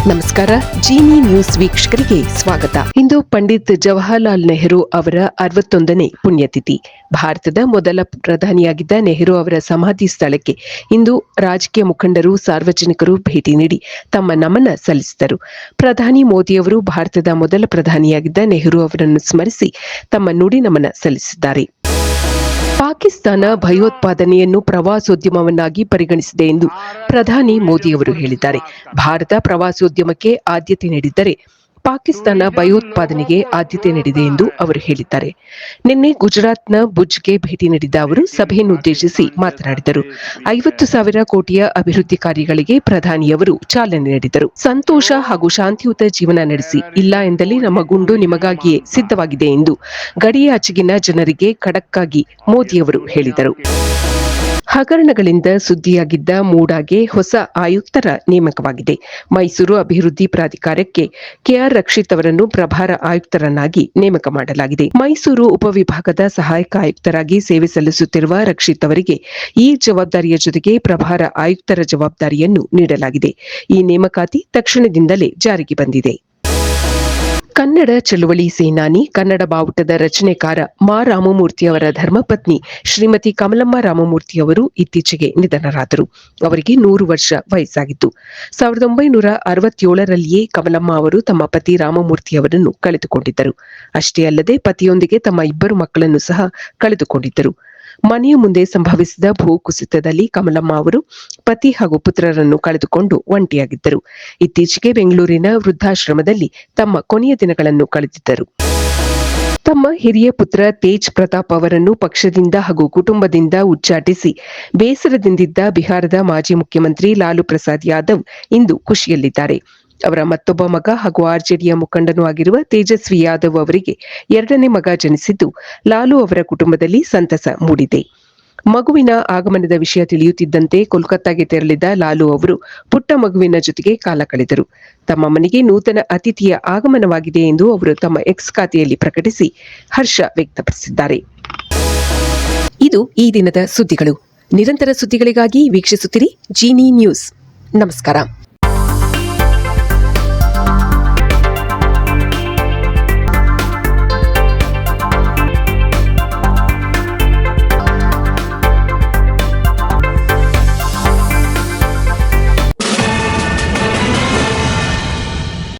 ನಮಸ್ಕಾರ. ಜೀನಿ ನ್ಯೂಸ್ ವೀಕ್ಷಕರಿಗೆ ಸ್ವಾಗತ. ಇಂದು ಪಂಡಿತ್ ಜವಾಹರ್ಲಾಲ್ ನೆಹರು ಅವರ 61ನೇ ಪುಣ್ಯತಿಥಿ. ಭಾರತದ ಮೊದಲ ಪ್ರಧಾನಿಯಾಗಿದ್ದ ನೆಹರು ಅವರ ಸಮಾಧಿ ಸ್ಥಳಕ್ಕೆ ಇಂದು ರಾಜಕೀಯ ಮುಖಂಡರು, ಸಾರ್ವಜನಿಕರು ಭೇಟಿ ನೀಡಿ ತಮ್ಮ ನಮನ ಸಲ್ಲಿಸಿದರು. ಪ್ರಧಾನಿ ಮೋದಿಯವರು ಭಾರತದ ಮೊದಲ ಪ್ರಧಾನಿಯಾಗಿದ್ದ ನೆಹರು ಅವರನ್ನು ಸ್ಮರಿಸಿ ತಮ್ಮ ನುಡಿ ನಮನ ಸಲ್ಲಿಸಿದ್ದಾರೆ. ಪಾಕಿಸ್ತಾನ ಭಯೋತ್ಪಾದನೆಯನ್ನು ಪ್ರವಾಸೋದ್ಯಮವನ್ನಾಗಿ ಪರಿಗಣಿಸಿದೆ ಎಂದು ಪ್ರಧಾನಿ ಮೋದಿಯವರು ಹೇಳಿದ್ದಾರೆ. ಭಾರತ ಪ್ರವಾಸೋದ್ಯಮಕ್ಕೆ ಆದ್ಯತೆ ನೀಡಿದ್ದರೆ ಪಾಕಿಸ್ತಾನ ಭಯೋತ್ಪಾದನೆಗೆ ಆದ್ಯತೆ ನೀಡಿದೆ ಎಂದು ಅವರು ಹೇಳಿದ್ದಾರೆ. ನಿನ್ನೆ ಗುಜರಾತ್ನ ಭುಜ್ಗೆ ಭೇಟಿ ನೀಡಿದ್ದ ಅವರು ಸಭೆಯನ್ನುದ್ದೇಶಿಸಿ ಮಾತನಾಡಿದರು. 50,000 ಕೋಟಿಯ ಅಭಿವೃದ್ಧಿ ಕಾರ್ಯಗಳಿಗೆ ಪ್ರಧಾನಿಯವರು ಚಾಲನೆ ನೀಡಿದರು. ಸಂತೋಷ ಹಾಗೂ ಶಾಂತಿಯುತ ಜೀವನ ನಡೆಸಿ, ಇಲ್ಲ ಎಂದಲ್ಲಿ ನಮ್ಮ ಗುಂಡು ನಿಮಗಾಗಿಯೇ ಸಿದ್ಧವಾಗಿದೆ ಎಂದು ಗಡಿಯಾಚೆಗಿನ ಜನರಿಗೆ ಖಡಕ್ ಆಗಿ ಮೋದಿಯವರು ಹೇಳಿದರು. ಹಗರಣಗಳಿಂದ ಸುದ್ದಿಯಾಗಿದ್ದ ಮೂಡಾಗೆ ಹೊಸ ಆಯುಕ್ತರ ನೇಮಕವಾಗಿದೆ. ಮೈಸೂರು ಅಭಿವೃದ್ಧಿ ಪ್ರಾಧಿಕಾರಕ್ಕೆ ಕೆಆರ್ ರಕ್ಷಿತ್ ಅವರನ್ನು ಪ್ರಭಾರ ಆಯುಕ್ತರನ್ನಾಗಿ ನೇಮಕ ಮಾಡಲಾಗಿದೆ. ಮೈಸೂರು ಉಪವಿಭಾಗದ ಸಹಾಯಕ ಆಯುಕ್ತರಾಗಿ ಸೇವೆ ಸಲ್ಲಿಸುತ್ತಿರುವ ರಕ್ಷಿತ್ ಅವರಿಗೆ ಈ ಜವಾಬ್ದಾರಿಯ ಜೊತೆಗೆ ಪ್ರಭಾರ ಆಯುಕ್ತರ ಜವಾಬ್ದಾರಿಯನ್ನು ನೀಡಲಾಗಿದೆ. ಈ ನೇಮಕಾತಿ ತಕ್ಷಣದಿಂದಲೇ ಜಾರಿಗೆ ಬಂದಿದೆ. ಕನ್ನಡ ಚಳುವಳಿ ಸೇನಾನಿ, ಕನ್ನಡ ಬಾವುಟದ ರಚನೆಕಾರ ಮಾ ರಾಮಮೂರ್ತಿ ಅವರ ಧರ್ಮಪತ್ನಿ ಶ್ರೀಮತಿ ಕಮಲಮ್ಮ ರಾಮಮೂರ್ತಿ ಅವರು ಇತ್ತೀಚೆಗೆ ನಿಧನರಾದರು. ಅವರಿಗೆ 100 ವರ್ಷ ವಯಸ್ಸಾಗಿತ್ತು. 1967ರಲ್ಲಿಯೇ ಕಮಲಮ್ಮ ಅವರು ತಮ್ಮ ಪತಿ ರಾಮಮೂರ್ತಿ ಅವರನ್ನು ಕಳೆದುಕೊಂಡಿದ್ದರು. ಅಷ್ಟೇ ಅಲ್ಲದೆ ಪತಿಯೊಂದಿಗೆ ತಮ್ಮ 2 ಮಕ್ಕಳನ್ನು ಸಹ ಕಳೆದುಕೊಂಡಿದ್ದರು. ಮನೆಯ ಮುಂದೆ ಸಂಭವಿಸಿದ ಭೂಕುಸಿತದಲ್ಲಿ ಕಮಲಮ್ಮ ಅವರು ಪತಿ ಹಾಗೂ ಪುತ್ರರನ್ನು ಕಳೆದುಕೊಂಡು ಒಂಟಿಯಾಗಿದ್ದರು. ಇತ್ತೀಚೆಗೆ ಬೆಂಗಳೂರಿನ ವೃದ್ಧಾಶ್ರಮದಲ್ಲಿ ತಮ್ಮ ಕೊನೆಯ ದಿನಗಳನ್ನು ಕಳೆದಿದ್ದರು. ತಮ್ಮ ಹಿರಿಯ ಪುತ್ರ ತೇಜ್ ಪ್ರತಾಪ್ ಅವರನ್ನು ಪಕ್ಷದಿಂದ ಹಾಗೂ ಕುಟುಂಬದಿಂದ ಉಚ್ಚಾಟಿಸಿ ಬೇಸರದಿಂದಿದ್ದ ಬಿಹಾರದ ಮಾಜಿ ಮುಖ್ಯಮಂತ್ರಿ ಲಾಲು ಪ್ರಸಾದ್ ಯಾದವ್ ಇಂದು ಖುಷಿಯಲ್ಲಿದ್ದಾರೆ. ಅವರ ಮತ್ತೊಬ್ಬ ಮಗ ಹಾಗೂ ಆರ್ಜೆಡಿಯ ಮುಖಂಡನೂ ಆಗಿರುವ ತೇಜಸ್ವಿ ಯಾದವ್ ಅವರಿಗೆ 2ನೇ ಮಗ ಜನಿಸಿದ್ದು ಲಾಲು ಅವರ ಕುಟುಂಬದಲ್ಲಿ ಸಂತಸ ಮೂಡಿದೆ. ಮಗುವಿನ ಆಗಮನದ ವಿಷಯ ತಿಳಿಯುತ್ತಿದ್ದಂತೆ ಕೋಲ್ಕತ್ತಾಗೆ ತೆರಳಿದ ಲಾಲು ಅವರು ಪುಟ್ಟ ಮಗುವಿನ ಜೊತೆಗೆ ಕಾಲ ಕಳೆದರು. ತಮ್ಮ ಮನೆಗೆ ನೂತನ ಅತಿಥಿಯ ಆಗಮನವಾಗಿದೆ ಎಂದು ಅವರು ತಮ್ಮ ಎಕ್ಸ್ ಖಾತೆಯಲ್ಲಿ ಪ್ರಕಟಿಸಿ ಹರ್ಷ ವ್ಯಕ್ತಪಡಿಸಿದ್ದಾರೆ. ಇದು ಈ ದಿನದ ಸುದ್ದಿಗಳು. ನಿರಂತರ ಸುದ್ದಿಗಳಿಗಾಗಿ ವೀಕ್ಷಿಸುತ್ತಿರಿ ಜೀನಿ ನ್ಯೂಸ್. ನಮಸ್ಕಾರ.